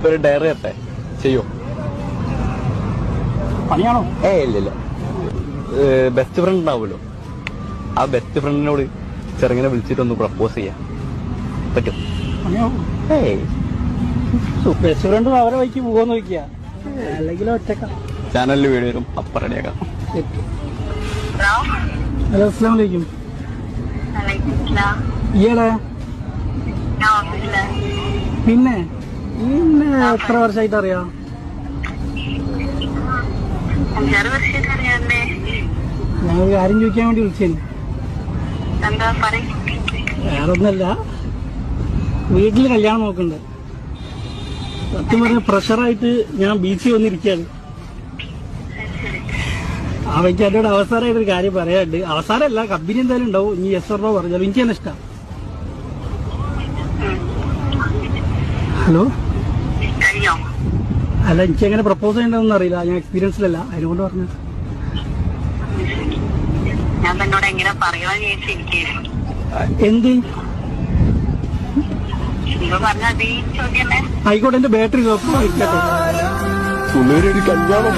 ഒരു ഡയറി എത്തേ ചെയ്യോ? പണിയാണോ? ഇല്ല. ബെസ്റ്റ് ഫ്രണ്ട് ഉണ്ടാവുമല്ലോ, ആ ബെസ്റ്റ് ഫ്രണ്ടിനോട് ചെറുങ്ങനെ വിളിച്ചിട്ടൊന്ന് പ്രപ്പോസ് ചെയ്യാൻ പറ്റും? ബെസ്റ്റ് ഫ്രണ്ടും അവരെ വഴിക്ക് പോകാന്ന് നോക്കിയ, അല്ലെങ്കിൽ ഒറ്റക്ക. ചാനലിൽ വീഡിയോ വരും, അപ്പൊ റെഡിയാക്കാം. ഹലോ, അസ്സലാമു അലൈക്കും. ഈയിടെ പിന്നെ എത്ര വർഷമായിട്ട് അറിയാം? ഞാൻ ഒരു കാര്യം ചോദിക്കാൻ വേണ്ടി വിളിച്ചേന്. വേറൊന്നല്ല, വീട്ടില് കല്യാണം നോക്കുന്നുണ്ട്. സത്യം പറഞ്ഞ പ്രഷറായിട്ട് ഞാൻ ബീച്ചിൽ വന്നിരിക്കുകയാണ്. അവയ്ക്ക് എന്നോട് അവസാനമായിട്ടൊരു കാര്യം പറയാനുണ്ട്. അവസാനമല്ല, കമ്പനി എന്തായാലും ഉണ്ടാവും. ഇനി എസ് ഓർ നോ പറഞ്ഞാലും എനിക്ക് തന്നെ ഇഷ്ടം. ഹലോ, അല്ല, എനിക്ക് എങ്ങനെ പ്രപ്പോസ് ചെയ്യണമെന്ന് അറിയില്ല. ഞാൻ എക്സ്പീരിയൻസിലല്ല, അതിനുകൊണ്ട് പറഞ്ഞു. എന്ത് ആയിക്കോട്ടെ, എന്റെ ബാറ്ററി കല്യാണം